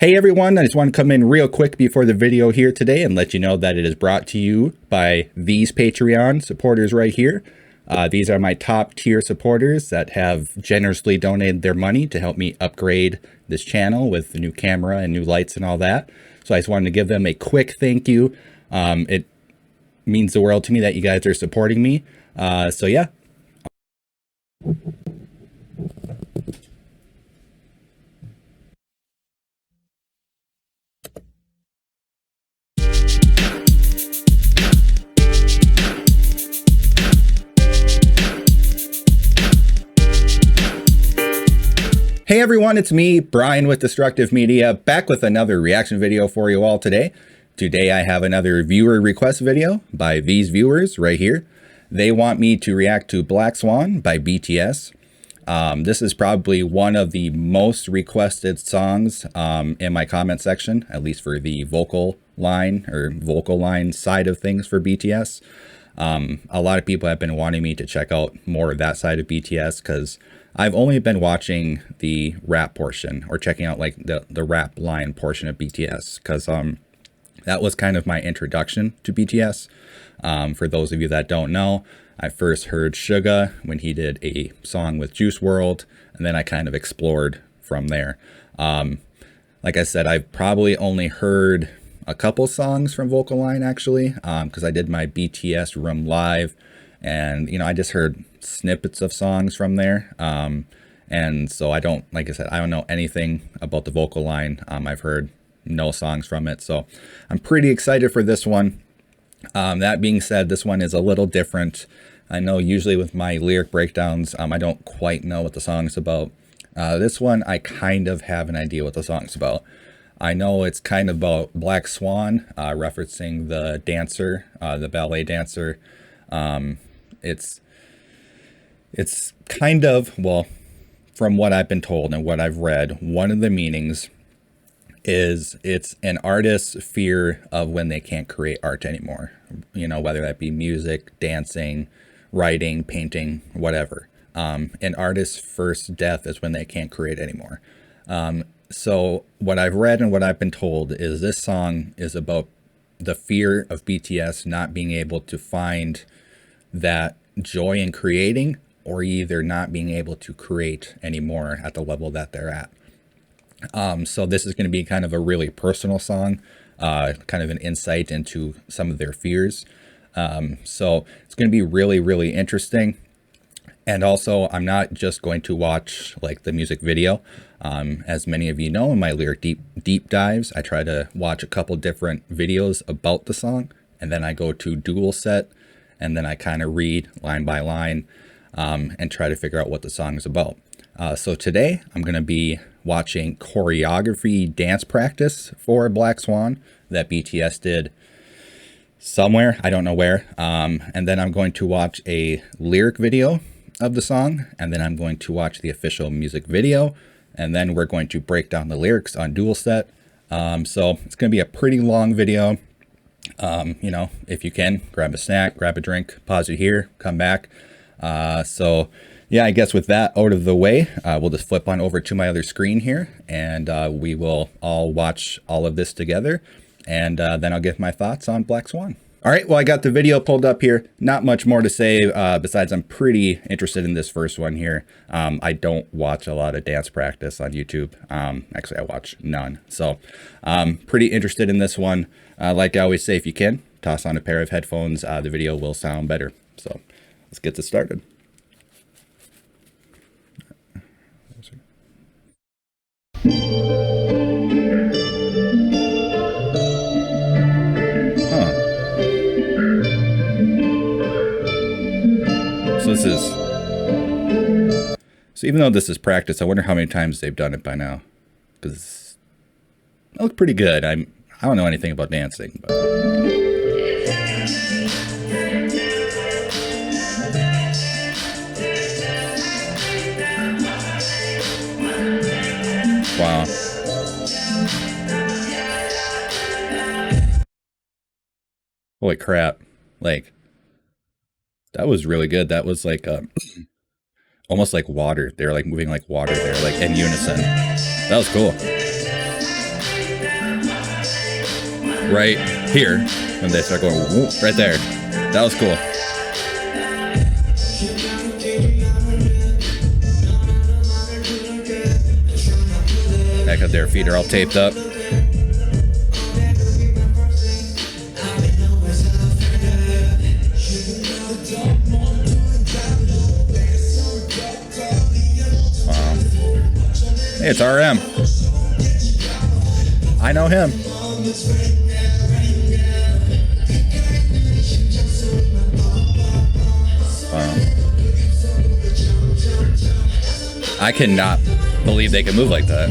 Hey everyone, I just want to come in real quick before the video here today and let you know that it is brought to you by these Patreon supporters right here. These are my top tier supporters that have generously donated their money to help me upgrade this channel with the new camera and new lights and all that. So I just wanted to give them a quick thank you. It means the world to me that you guys are supporting me. So yeah. Hey everyone, it's me, Brian with Destructive Media, back with another reaction video for you all today. Today I have another viewer request video by these viewers right here. They want me to react to Black Swan by BTS. This is probably one of the most requested songs in my comment section, at least for the vocal line side of things for BTS. A lot of people have been wanting me to check out more of that side of BTS because I've only been watching the rap portion or checking out like the rap line portion of BTS because that was kind of my introduction to BTS. For those of you that don't know, I first heard Suga when he did a song with Juice WRLD, and then I kind of explored from there. Like I said, I've probably only heard a couple songs from Vocal Line actually, because I did my BTS Room Live, and I just heard snippets of songs from there. And so I don't, like I said, I don't know anything about the Vocal Line. I've heard no songs from it, so I'm pretty excited for this one. That being said, this one is a little different. I know usually with my lyric breakdowns, I don't quite know what the song's about. This one, I kind of have an idea what the song's about. I know it's kind of about Black Swan, referencing the dancer, the ballet dancer. It's kind of, well, from what I've been told and what I've read, one of the meanings is it's an artist's fear of when they can't create art anymore. Whether that be music, dancing, writing, painting, whatever. An artist's first death is when they can't create anymore. So what I've read and what I've been told is this song is about the fear of BTS not being able to find that joy in creating, or either not being able to create anymore at the level that they're at. So this is going to be kind of a really personal song, kind of an insight into some of their fears. So it's going to be really, really interesting. And also, I'm not just going to watch like the music video. As many of you know, in my lyric deep dives, I try to watch a couple different videos about the song, and then I go to dual set, and then I kind of read line by line, and try to figure out what the song is about. So today I'm going to be watching choreography dance practice for Black Swan that BTS did somewhere, I don't know where. And then I'm going to watch a lyric video of the song, and then I'm going to watch the official music video, and then we're going to break down the lyrics on dual set. So it's going to be a pretty long video. If you can, grab a snack, grab a drink, pause it here, come back. So yeah, I guess with that out of the way, we'll just flip on over to my other screen here, and we will all watch all of this together, and then I'll give my thoughts on Black Swan. All right, well, I got the video pulled up here. Not much more to say, besides I'm pretty interested in this first one here. I don't watch a lot of dance practice on YouTube. Actually, I watch none. So pretty interested in this one. Like I always say, if you can, toss on a pair of headphones. The video will sound better. So let's get this started. So even though this is practice, I wonder how many times they've done it by now, because it looks pretty good. I don't know anything about dancing, but wow. Holy crap. Like, that was really good. That was like almost like water. They're like moving like water there, like in unison. That was cool. right here when they start going whoop, right there. That was cool. Back up, their feet are all taped up. Wow. Hey, it's RM. I know him. Wow. I cannot believe they can move like that.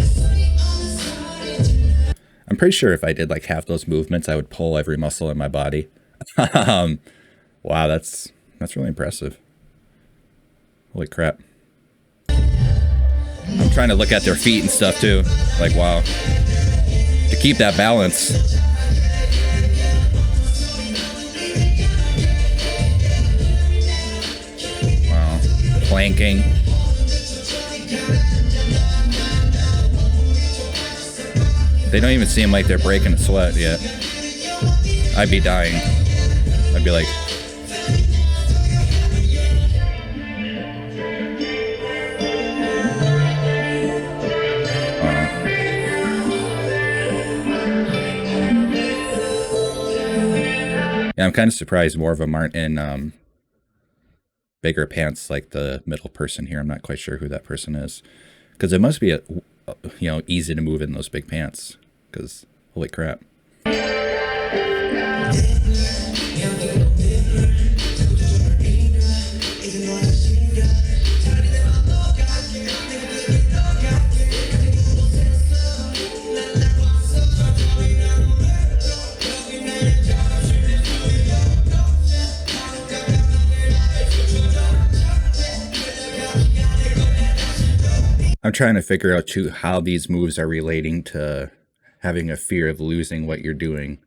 I'm pretty sure if I did like half those movements, I would pull every muscle in my body. Wow, that's really impressive. Holy crap. I'm trying to look at their feet and stuff too. Like, wow. To keep that balance. Wow. Planking. They don't even seem like they're breaking a sweat yet. I'd be dying. I'd be like... Yeah, I'm kind of surprised more of them aren't in bigger pants like the middle person here. I'm not quite sure who that person is. Because it must be, easy to move in those big pants. Because, holy crap. I'm trying to figure out too how these moves are relating to having a fear of losing what you're doing,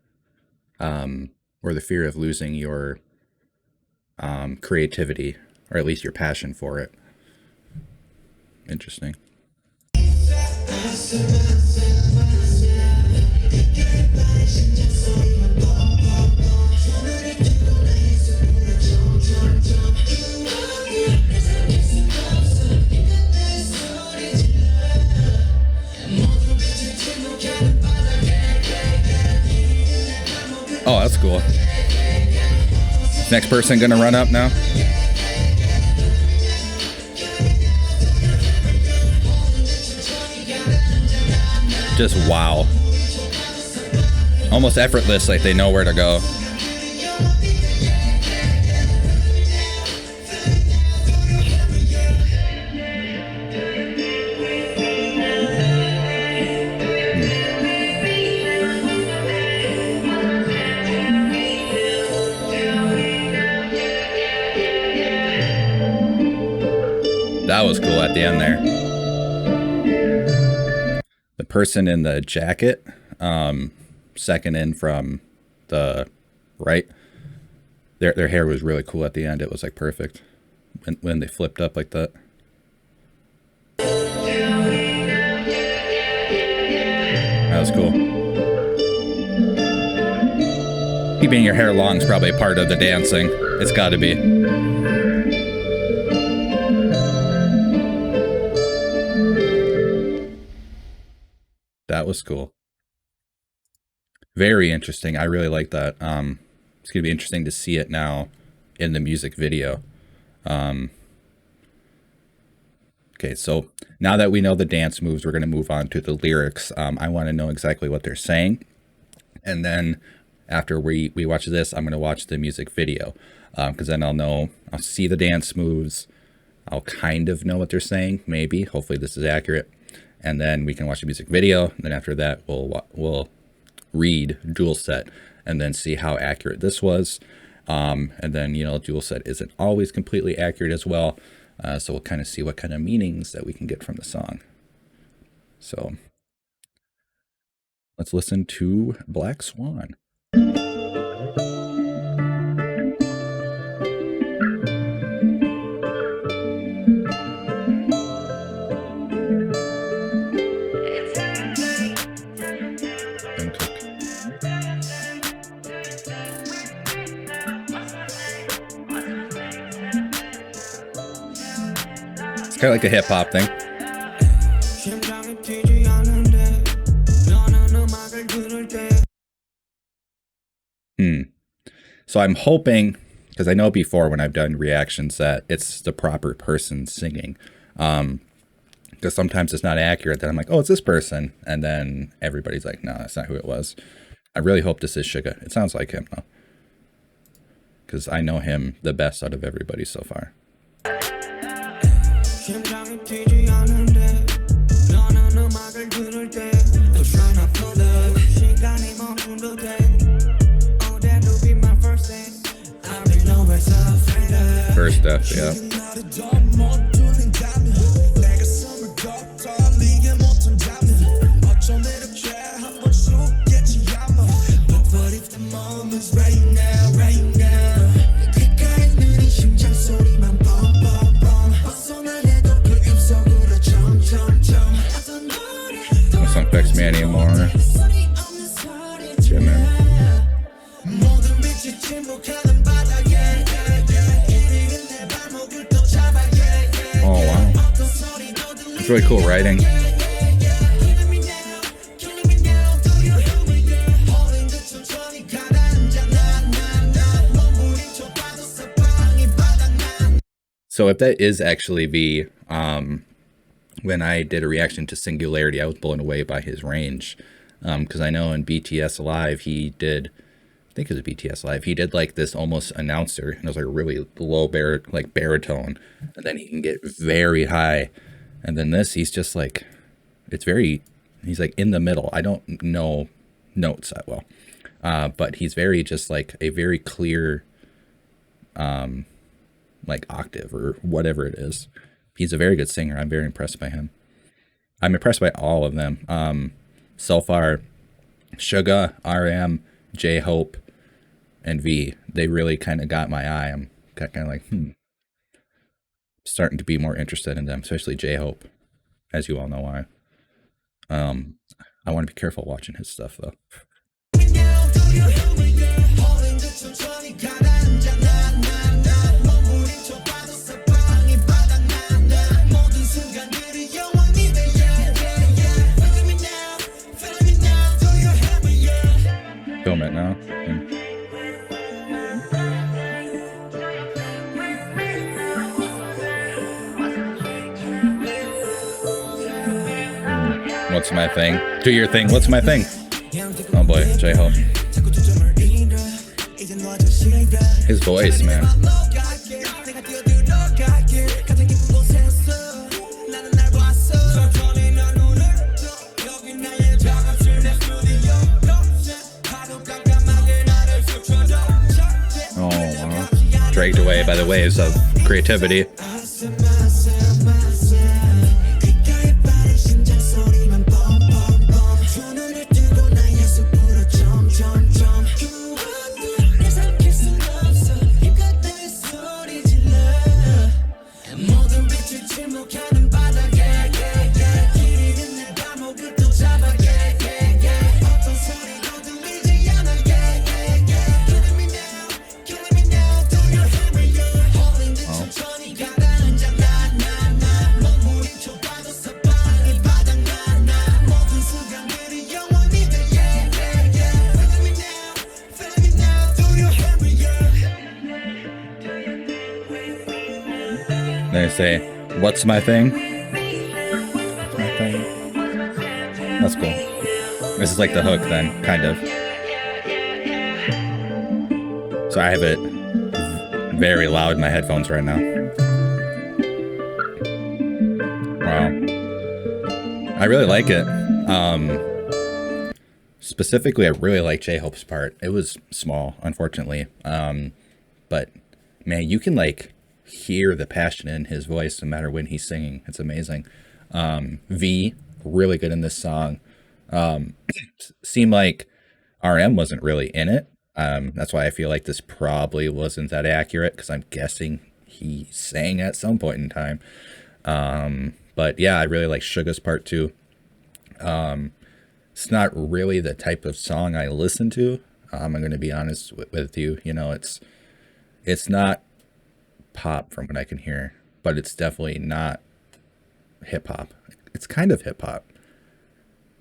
or the fear of losing your creativity, or at least your passion for it. Interesting. Oh, that's cool. Next person gonna run up now? Just wow. Almost effortless, like they know where to go. That was cool at the end there. The person in the jacket, second in from the right, their hair was really cool at the end. It was like perfect when they flipped up like that. That was cool. Keeping your hair long is probably a part of the dancing. It's got to be. That was cool. Very interesting. I really like that. It's going to be interesting to see it now in the music video. Okay, so now that we know the dance moves, we're going to move on to the lyrics. I want to know exactly what they're saying. And then after we watch this, I'm going to watch the music video. Because then I'll see the dance moves. I'll kind of know what they're saying, maybe. Hopefully this is accurate. And then we can watch the music video. And then after that, we'll read Dual Set and then see how accurate this was. And then, Dual Set isn't always completely accurate as well. So we'll kind of see what kind of meanings that we can get from the song. So let's listen to Black Swan. Kind of like a hip hop thing. So I'm hoping, because I know before when I've done reactions that it's the proper person singing. Because sometimes it's not accurate. Then I'm like, oh, it's this person. And then everybody's like, no, that's not who it was. I really hope this is Suga. It sounds like him though. Because I know him the best out of everybody so far. First death, yeah. This don't affect me anymore. Yeah, man. Oh wow, it's really cool writing. So if that is actually V, when I did a reaction to Singularity, I was blown away by his range. Because I know in BTS Live, he did, I think it was BTS Live, he did like this almost announcer, and it was like a really low baritone, and then he can get very high. And then this, he's just like, he's like in the middle. I don't know notes that well, but he's very just like a very clear, like octave or whatever it is. He's a very good singer. I'm very impressed by him. I'm impressed by all of them. So far, Suga, RM, J-Hope, and V, they really kind of got my eye. I'm kind of like, starting to be more interested in them, especially J-Hope, as you all know why. I want to be careful watching his stuff though. Film it now. What's my thing? Do your thing. What's my thing? Oh boy, J-Hope. His voice, man. Oh, wow. Dragged away by the waves of creativity. They say, what's my thing? What's my thing? That's cool. This is like the hook then, kind of. So I have it very loud in my headphones right now. Wow. I really like it. Specifically, I really like J-Hope's part. It was small, unfortunately. But man, you can like hear the passion in his voice no matter when he's singing. It's amazing. V, really good in this song. Seemed like RM wasn't really in it. That's why I feel like this probably wasn't that accurate, because I'm guessing he sang at some point in time. But yeah, I really like Suga's part too. It's not really the type of song I listen to. I'm going to be honest with you. You know, it's not pop from what I can hear, but it's definitely not hip hop. It's kind of hip hop.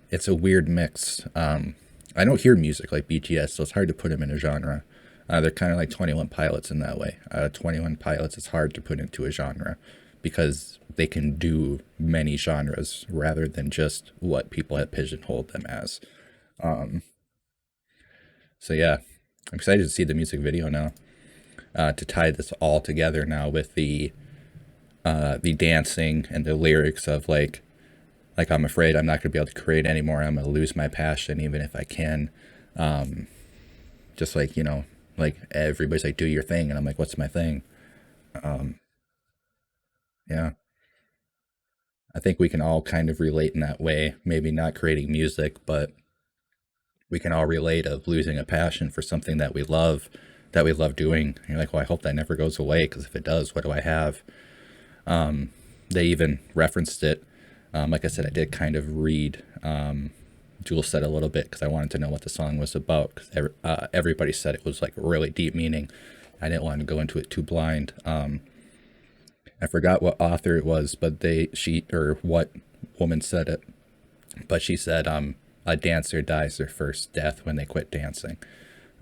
It's a weird mix. I don't hear music like BTS, so it's hard to put them in a genre. They're kind of like 21 Pilots in that way. 21 Pilots is hard to put into a genre because they can do many genres rather than just what people have pigeonholed them as. So yeah, I'm excited to see the music video now, to tie this all together now with the dancing and the lyrics of like I'm afraid I'm not going to be able to create anymore. I'm going to lose my passion even if I can. Just like, you know, like everybody's like, do your thing. And I'm like, what's my thing? Yeah, I think we can all kind of relate in that way. Maybe not creating music, but we can all relate of losing a passion for something that we love doing. And you're like, well, I hope that never goes away, because if it does, what do I have? They even referenced it. Like I said, I did kind of read Jewel said a little bit because I wanted to know what the song was about. Because everybody said it was like really deep meaning. I didn't want to go into it too blind. I forgot what author it was, but what woman said it. But she said, a dancer dies their first death when they quit dancing,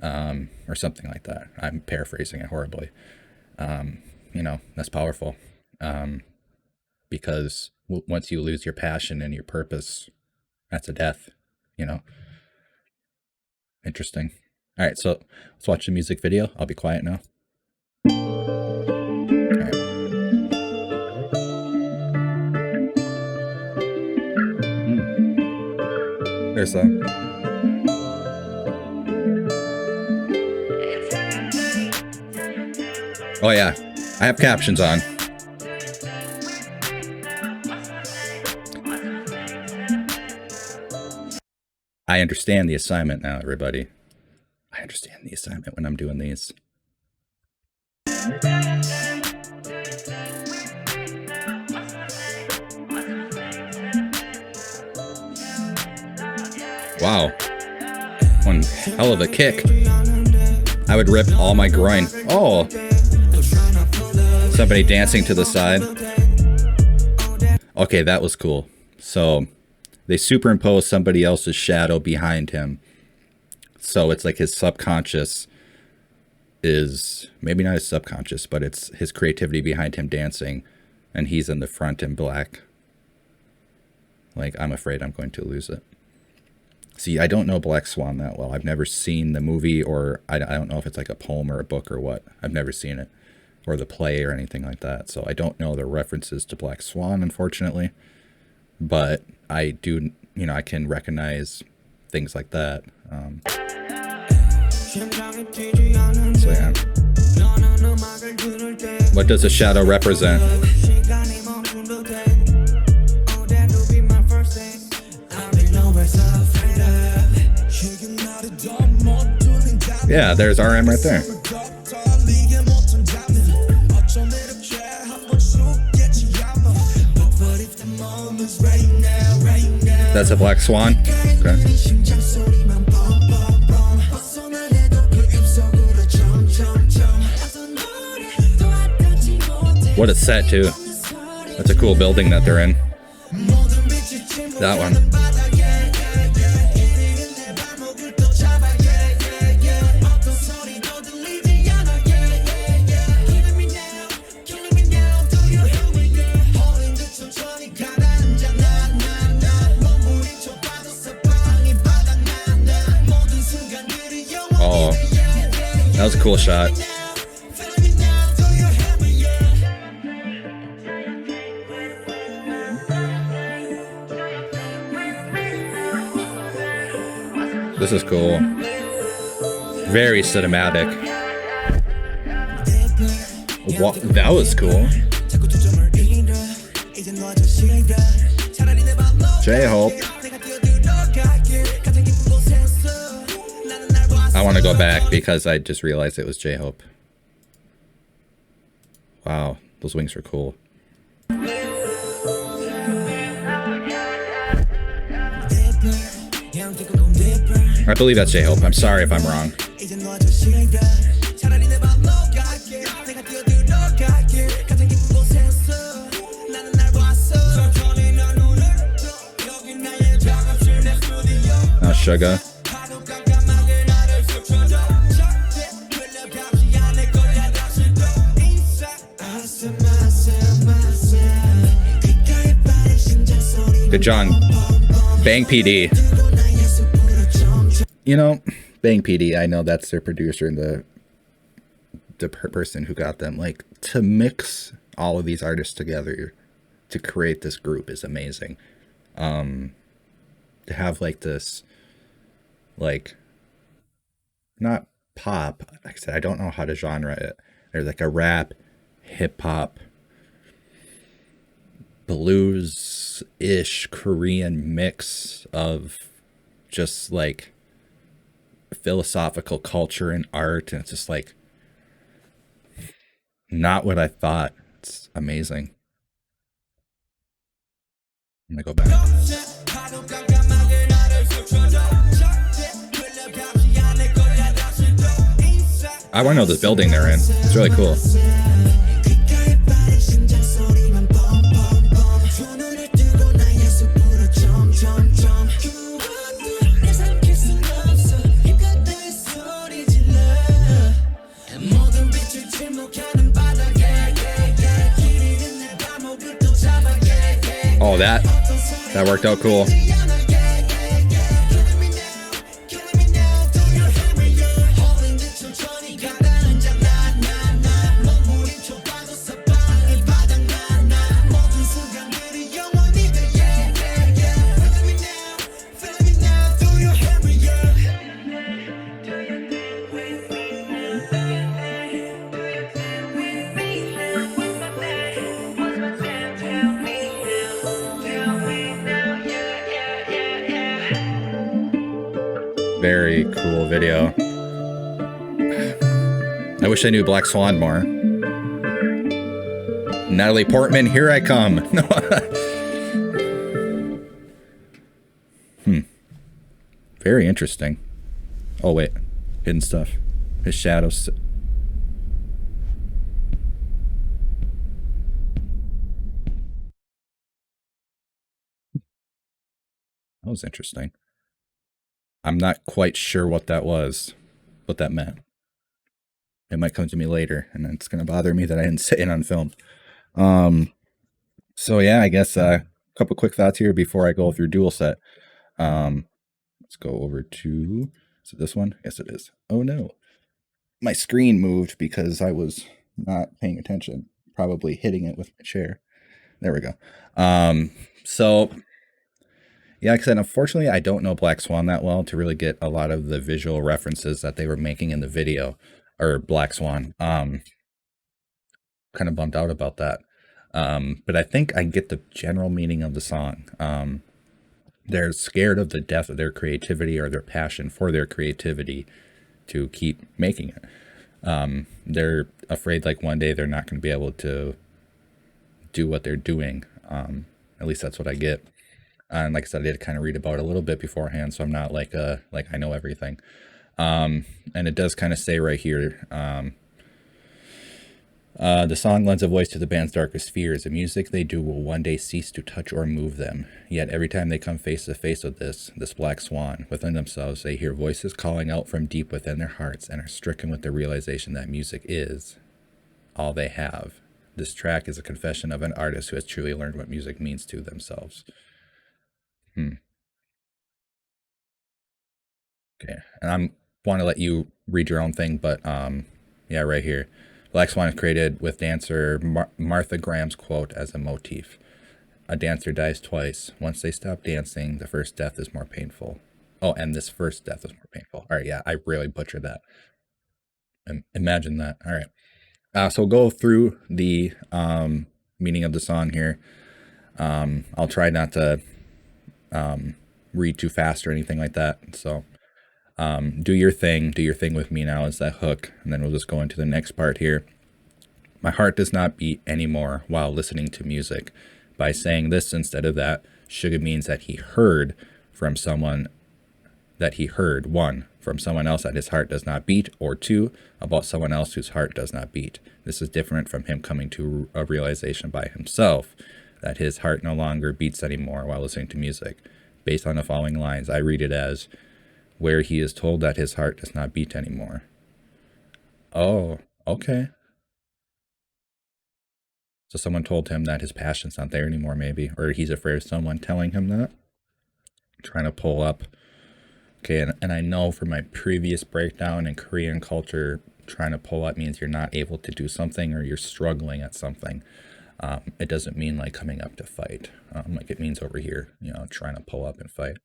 or something like that. I'm paraphrasing it horribly. You know, that's powerful. Because once you lose your passion and your purpose, that's a death, you know. Interesting. All right, so let's watch the music video. I'll be quiet now. All right. There's a... Oh yeah, I have captions on. I understand the assignment now, everybody. I understand the assignment when I'm doing these. Wow. One hell of a kick. I would rip all my groin. Oh. Somebody dancing to the side. Okay, that was cool. So they superimpose somebody else's shadow behind him. So it's like his subconscious is, maybe not his subconscious, but it's his creativity behind him dancing. And he's in the front in black. Like, I'm afraid I'm going to lose it. See, I don't know Black Swan that well. I've never seen the movie, or I don't know if it's like a poem or a book or what. I've never seen it, or the play or anything like that. So I don't know the references to Black Swan, unfortunately. But I do, you know, I can recognize things like that. So yeah. What does a shadow represent? Yeah, there's RM right there. That's a Black Swan? Okay. What a set, too. That's a cool building that they're in. That one. Oh, that was a cool shot. This is cool. Very cinematic. Wow, that was cool. J-Hope. I want to go back because I just realized it was J-Hope. Wow, those wings are cool. I believe that's J-Hope. I'm sorry if I'm wrong. Sugar. Good John. Bang PD. You know, Bang PD, I know that's their producer and the person who got them. Like, to mix all of these artists together to create this group is amazing. To have like this, like, not pop, like I said, I don't know how to genre it. There's like a rap, hip hop, blues-ish Korean mix of just like philosophical culture and art, and it's just like not what I thought. It's amazing. I'm gonna go back. I want to know the building they're in. It's really cool. Oh, that worked out cool. Very cool video. I wish I knew Black Swan more. Natalie Portman, here I come. Very interesting. Oh wait, hidden stuff. His shadows. That was interesting. I'm not quite sure what that was, what that meant. It might come to me later, and it's going to bother me that I didn't say it on film. So yeah, I guess a couple quick thoughts here before I go through dual set. Let's go over to, is it this one? Yes, it is. Oh no. My screen moved because I was not paying attention, probably hitting it with my chair. There we go. So yeah, like I said, unfortunately, I don't know Black Swan that well to really get a lot of the visual references that they were making in the video, or Black Swan. Kind of bummed out about that. But I think I get the general meaning of the song. They're scared of the death of their creativity or their passion for their creativity to keep making it. They're afraid like one day they're not going to be able to do what they're doing. At least that's what I get. And like I said, I did kind of read about it a little bit beforehand, so I'm not like I know everything. And it does kind of say right here, the song lends a voice to the band's darkest fears. The music they do will one day cease to touch or move them. Yet every time they come face to face with this black swan within themselves, they hear voices calling out from deep within their hearts and are stricken with the realization that music is all they have. This track is a confession of an artist who has truly learned what music means to themselves. Okay, and I want to let you read your own thing, but yeah, right here. Black Swan is created with dancer Martha Graham's quote as a motif. A dancer dies twice. Once they stop dancing, the first death is more painful. Oh, and this first death is more painful. All right, yeah, I really butchered that. Imagine that. All right. So we'll go through the meaning of the song here. I'll try not to read too fast or anything like that. So do your thing with me now is that hook, and then we'll just go into the next part here. My heart does not beat anymore while listening to music. By saying this instead of that, Suga means that he heard from someone that he heard, one, from someone else that his heart does not beat, or two, about someone else whose heart does not beat. This is different from him coming to a realization by himself that his heart no longer beats anymore while listening to music. Based on the following lines, I read it as, where he is told that his heart does not beat anymore. Oh, okay. So someone told him that his passion's not there anymore, maybe, or he's afraid of someone telling him that. Trying to pull up. Okay, and I know from my previous breakdown in Korean culture, trying to pull up means you're not able to do something or you're struggling at something. It doesn't mean like coming up to fight. Like it means over here, trying to pull up and fight.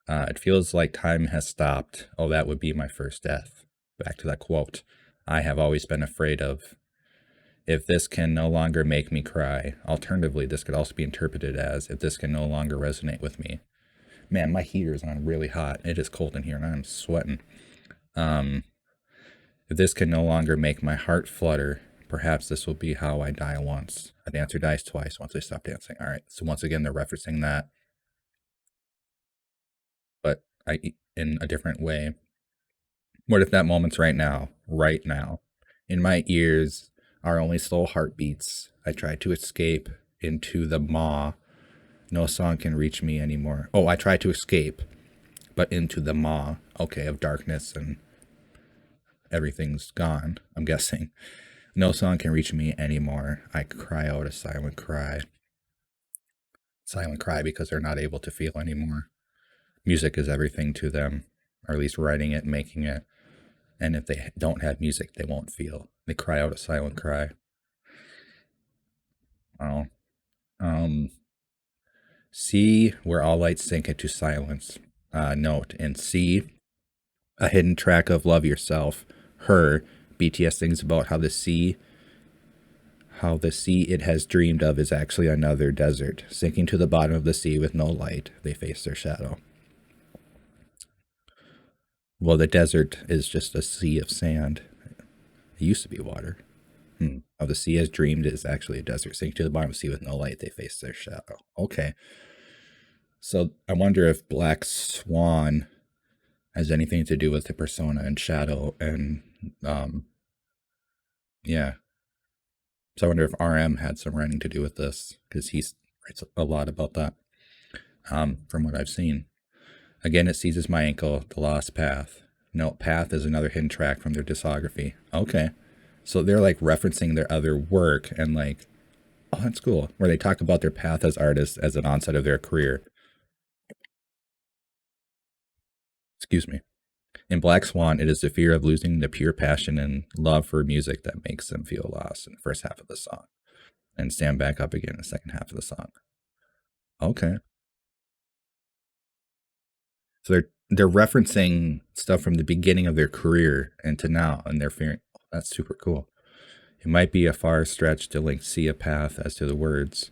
It feels like time has stopped. Oh, that would be my first death. Back to that quote. I have always been afraid of. If this can no longer make me cry. Alternatively, this could also be interpreted as if this can no longer resonate with me. Man, my heater is on really hot. It is cold in here and I'm sweating. If this can no longer make my heart flutter, perhaps this will be how I die once. A dancer dies twice once they stop dancing. All right. So once again, they're referencing that, but in a different way. What if that moment's right now? Right now. In my ears are only slow heartbeats. I try to escape into the maw. No song can reach me anymore. Oh, I try to escape, but into the maw, okay, of darkness and everything's gone, I'm guessing. No song can reach me anymore. I cry out a silent cry. Silent cry because they're not able to feel anymore. Music is everything to them, or at least writing it, making it. And if they don't have music, they won't feel. They cry out a silent cry. Oh. C, where all lights sink into silence. Note in C, a hidden track of Love Yourself. Her, BTS sings about how the sea it has dreamed of is actually another desert. Sinking to the bottom of the sea with no light, they face their shadow. Well, the desert is just a sea of sand. It used to be water. How the sea has dreamed is actually a desert. Sinking to the bottom of the sea with no light, they face their shadow. Okay. So I wonder if Black Swan has anything to do with the persona and shadow and yeah. So I wonder if RM had some writing to do with this because he writes a lot about that from what I've seen. Again, it seizes my ankle, the lost path. No, path is another hidden track from their discography. Okay. So they're like referencing their other work and like, oh, that's cool. Where they talk about their path as artists as an onset of their career. Excuse me. In Black Swan, it is the fear of losing the pure passion and love for music that makes them feel lost in the first half of the song and stand back up again in the second half of the song. Okay. So they're referencing stuff from the beginning of their career and to now, and they're fearing, oh, that's super cool. It might be a far stretch to link see a path as to the words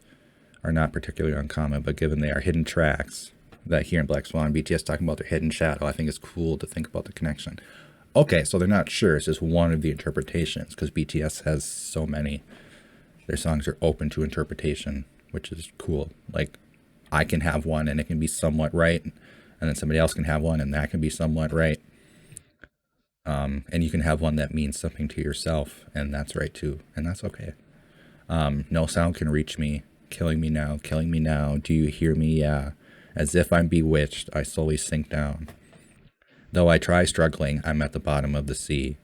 are not particularly uncommon, but given they are hidden tracks that here in Black Swan, BTS talking about their hidden shadow, I think it's cool to think about the connection. Okay, so they're not sure. It's just one of the interpretations because BTS has so many. Their songs are open to interpretation, which is cool. Like, I can have one and it can be somewhat right, and then somebody else can have one and that can be somewhat right. And you can have one that means something to yourself, and that's right too, and that's okay. No sound can reach me, killing me now, killing me now. Do you hear me? Yeah. As if I'm bewitched, I slowly sink down. Though I try struggling, I'm at the bottom of the sea.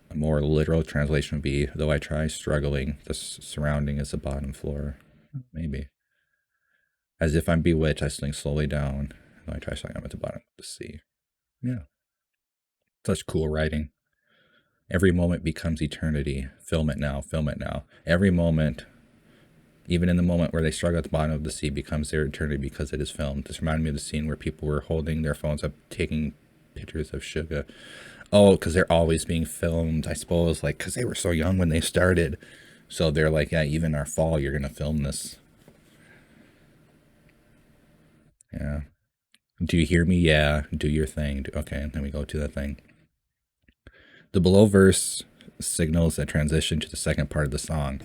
A more literal translation would be, though I try struggling, the surrounding is the bottom floor. Maybe. As if I'm bewitched, I sink slowly down. Though I try struggling, I'm at the bottom of the sea. Yeah. Such cool writing. Every moment becomes eternity. Film it now, film it now. Every moment, even in the moment where they struggle at the bottom of the sea, becomes their eternity because it is filmed. This reminded me of the scene where people were holding their phones up, taking pictures of Suga. Oh, because they're always being filmed, I suppose, like, because they were so young when they started. So they're like, yeah, even our fall, you're going to film this. Yeah. Do you hear me? Yeah. Do your thing. Okay, then we go to that thing. The below verse signals a transition to the second part of the song.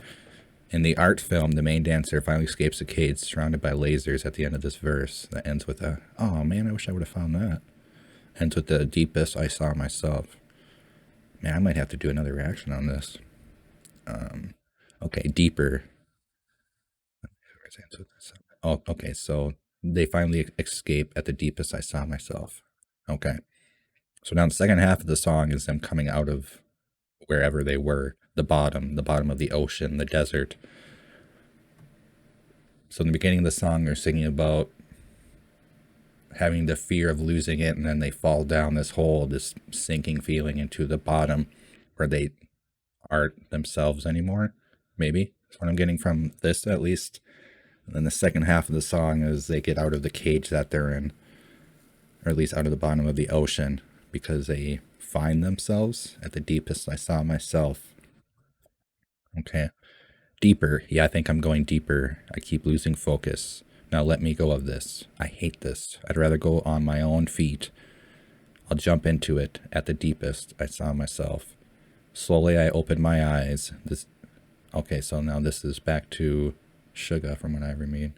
In the art film, the main dancer finally escapes the cage surrounded by lasers at the end of this verse that ends with a, oh man, I wish I would have found that. Ends with the deepest I saw myself. Man, I might have to do another reaction on this. Okay, deeper. Oh, okay, so They finally escape. At the deepest I saw myself. Okay. So now the second half of the song is them coming out of wherever they were, the bottom of the ocean, the desert. So in the beginning of the song, they're singing about having the fear of losing it, and then they fall down this hole, this sinking feeling into the bottom where they aren't themselves anymore. Maybe that's what I'm getting from this, at least. And then the second half of the song is they get out of the cage that they're in, or at least out of the bottom of the ocean, because they find themselves. At the deepest I saw myself. Okay. Deeper. Yeah, I think I'm going deeper. I keep losing focus. Now let me go of this. I hate this. I'd rather go on my own feet. I'll jump into it. At the deepest I saw myself. Slowly I opened my eyes. This. Okay, so now this is back to Suga from what I read.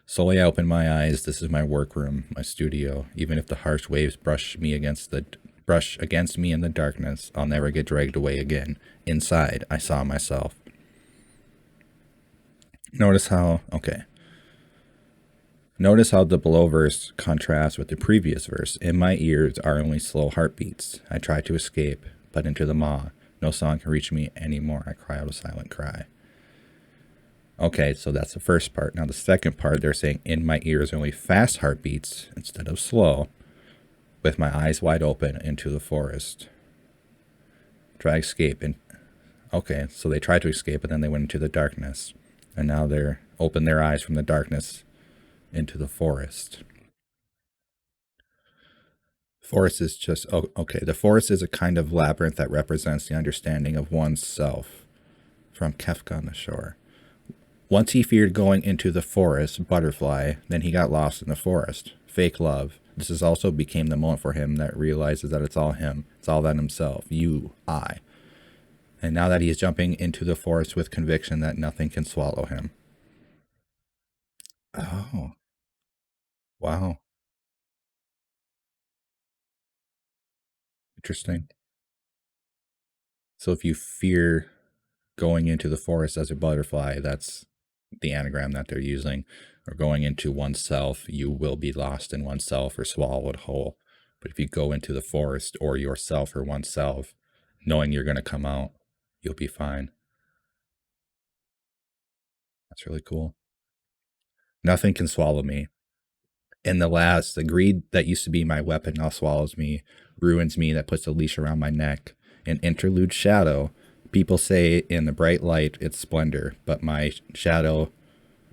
Slowly I opened my eyes. This is my workroom, my studio. Even if the harsh waves brush against me in the darkness, I'll never get dragged away again. Inside, I saw myself. Notice how the below verse contrasts with the previous verse. In my ears are only slow heartbeats. I try to escape, but into the maw. No song can reach me anymore. I cry out a silent cry. Okay, so that's the first part. Now the second part, they're saying in my ears only fast heartbeats instead of slow, with my eyes wide open into the forest. Try to escape. And okay, so they tried to escape, but then they went into the darkness. And now they're open their eyes from the darkness into the forest. Forest is just, okay. The forest is a kind of labyrinth that represents the understanding of oneself. From Kafka on the Shore. Once he feared going into the forest, butterfly, then he got lost in the forest. Fake love. This is also became the moment for him that realizes that it's all him. It's all that himself. You, I. And now that he is jumping into the forest with conviction that nothing can swallow him. Oh, wow. Interesting. So if you fear going into the forest as a butterfly, that's the anagram that they're using, or going into oneself, you will be lost in oneself or swallowed whole. But if you go into the forest or yourself or oneself, knowing you're going to come out, you'll be fine. That's really cool. Nothing can swallow me. In the last, the greed that used to be my weapon now swallows me, ruins me, that puts a leash around my neck. An interlude shadow. People say in the bright light it's splendor, but my shadow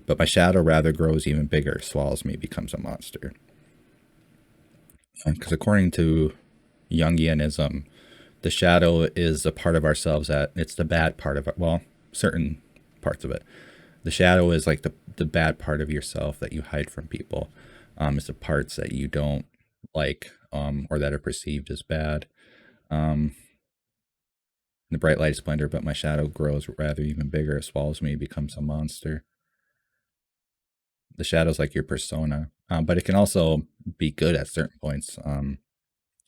rather grows even bigger, swallows me, becomes a monster. Because according to Jungianism, the shadow is a part of ourselves that it's the bad part of it. Well, certain parts of it. The shadow is like the bad part of yourself that you hide from people. It's the parts that you don't like, or that are perceived as bad. The bright light splendor, but my shadow grows rather even bigger. It swallows me, becomes a monster. The shadow's like your persona, but it can also be good at certain points.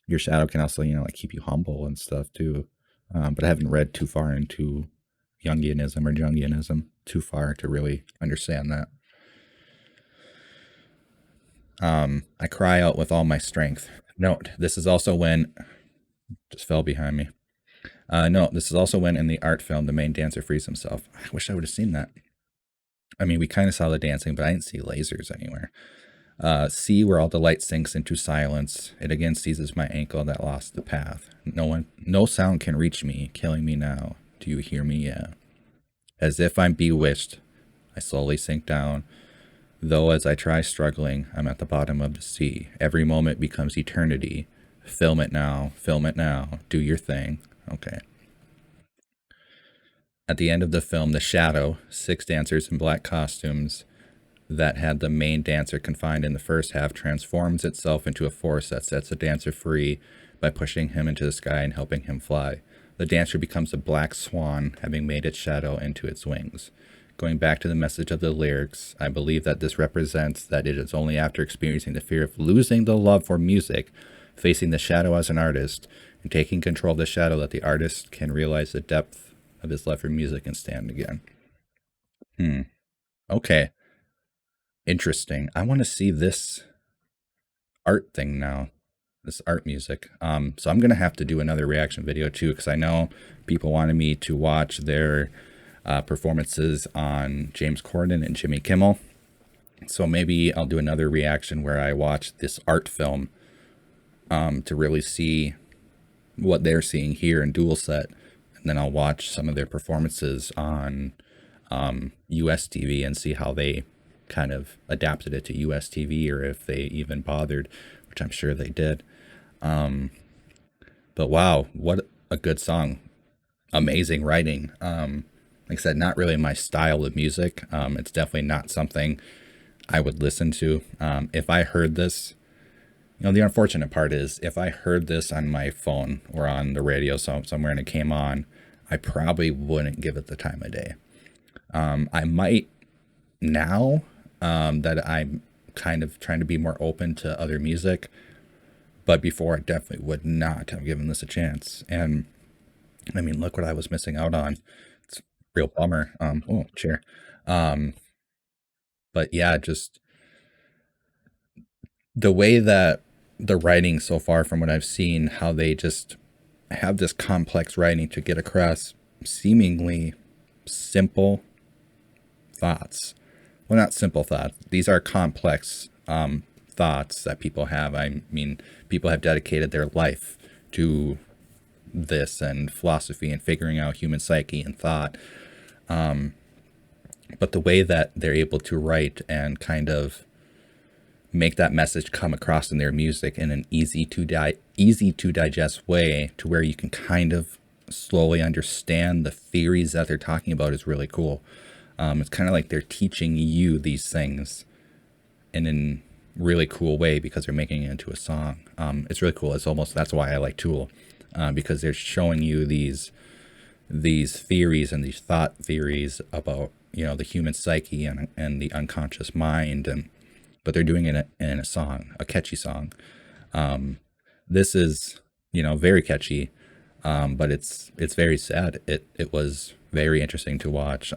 Your shadow can also, like keep you humble and stuff too. But I haven't read too far into Jungianism too far to really understand that. I cry out with all my strength. Note, this is also when, just fell behind me. No, this is also when in the art film, the main dancer frees himself. I wish I would have seen that. I mean, we kind of saw the dancing, but I didn't see lasers anywhere. See where all the light sinks into silence. It again seizes my ankle that lost the path. No sound can reach me, killing me now. Do you hear me yet? As if I'm bewitched, I slowly sink down. Though as I try struggling, I'm at the bottom of the sea. Every moment becomes eternity. Film it now, do your thing. Okay. At the end of the film, The Shadow, 6 dancers in black costumes that had the main dancer confined in the first half transforms itself into a force that sets the dancer free by pushing him into the sky and helping him fly. The dancer becomes a black swan, having made its shadow into its wings. Going back to the message of the lyrics, I believe that this represents that it is only after experiencing the fear of losing the love for music, facing the shadow as an artist, and taking control of the shadow that the artist can realize the depth of his love for music and stand again. Okay. Interesting. I want to see this art thing now, this art music. So I'm gonna have to do another reaction video too, because I know people wanted me to watch their performances on James Corden and Jimmy Kimmel. So maybe I'll do another reaction where I watch this art film to really see what they're seeing here in Dual Set, and then I'll watch some of their performances on US TV and see how they kind of adapted it to US TV, or if they even bothered, which I'm sure they did. But wow, what a good song. Amazing writing. Like I said, not really my style of music. It's definitely not something I would listen to. If I heard this, the unfortunate part is if I heard this on my phone or on the radio somewhere and it came on, I probably wouldn't give it the time of day. I might now that I'm kind of trying to be more open to other music, but before I definitely would not have given this a chance. And I mean, look what I was missing out on. It's a real bummer. Oh, cheer. But yeah, just the way that the writing so far, from what I've seen, how they just have this complex writing to get across seemingly simple thoughts. Well, not simple thoughts. These are complex thoughts that people have. I mean, people have dedicated their life to this and philosophy and figuring out human psyche and thought. But the way that they're able to write and kind of make that message come across in their music in an easy to digest way, to where you can kind of slowly understand the theories that they're talking about, is really cool. It's kind of like they're teaching you these things in a really cool way because they're making it into a song. It's really cool. It's almost, that's why I like Tool, because they're showing you these theories and these thought theories about, the human psyche and the unconscious mind, but they're doing it in a song, a catchy song. This is, very catchy, but it's very sad. It was very interesting to watch.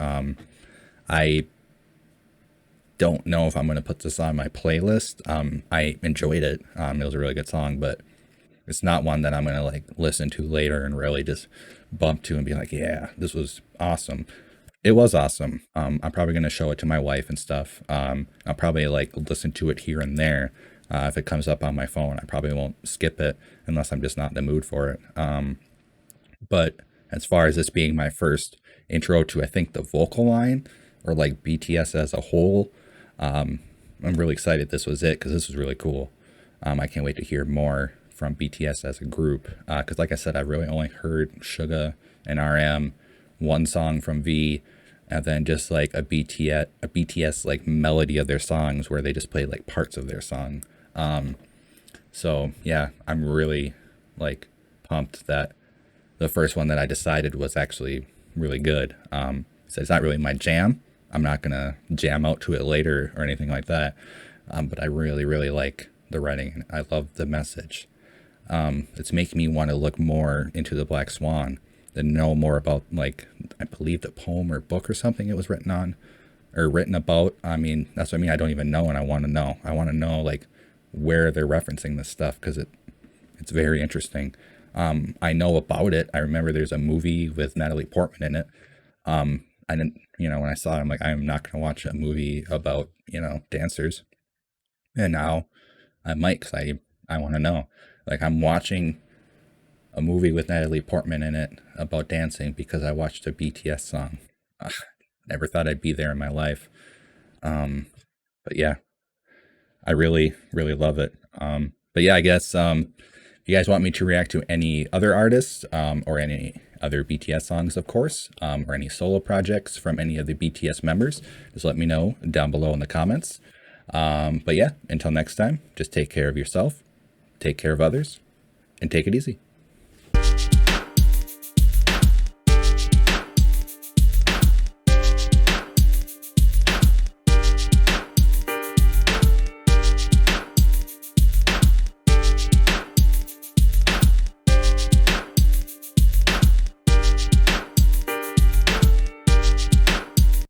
I don't know if I'm going to put this on my playlist. I enjoyed it. It was a really good song, but it's not one that I'm going to like listen to later and really just bump to and be like, yeah, this was awesome. It was awesome. I'm probably going to show it to my wife and stuff. I'll probably like listen to it here and there. If it comes up on my phone, I probably won't skip it unless I'm just not in the mood for it. But as far as this being my first intro to, I think, the vocal line, or like BTS as a whole, I'm really excited this was it, because this was really cool. I can't wait to hear more from BTS as a group, because like I said, I've really only heard Suga and RM, one song from V, and then just like a BTS like melody of their songs where they just play like parts of their song. So yeah, I'm really like pumped that the first one that I decided was actually really good. So it's not really my jam. I'm not gonna jam out to it later or anything like that. But I really, really like the writing. I love the message. It's making me want to look more into the Black Swan and know more about, like, I believe the poem or book or something it was written on or written about. I mean, that's what I mean. I don't even know, and I want to know. I want to know like where they're referencing this stuff, because it's very interesting. I know about it. I remember there's a movie with Natalie Portman in it. I didn't, when I saw it, I'm like, I'm not going to watch a movie about, dancers. And now I might, because I want to know. Like, I'm watching a movie with Natalie Portman in it about dancing because I watched a BTS song. Never thought I'd be there in my life. But yeah, I really, really love it. But yeah, I guess if you guys want me to react to any other artists, or any other BTS songs, of course, or any solo projects from any of the BTS members, just let me know down below in the comments. But yeah, until next time, just take care of yourself, take care of others, and take it easy.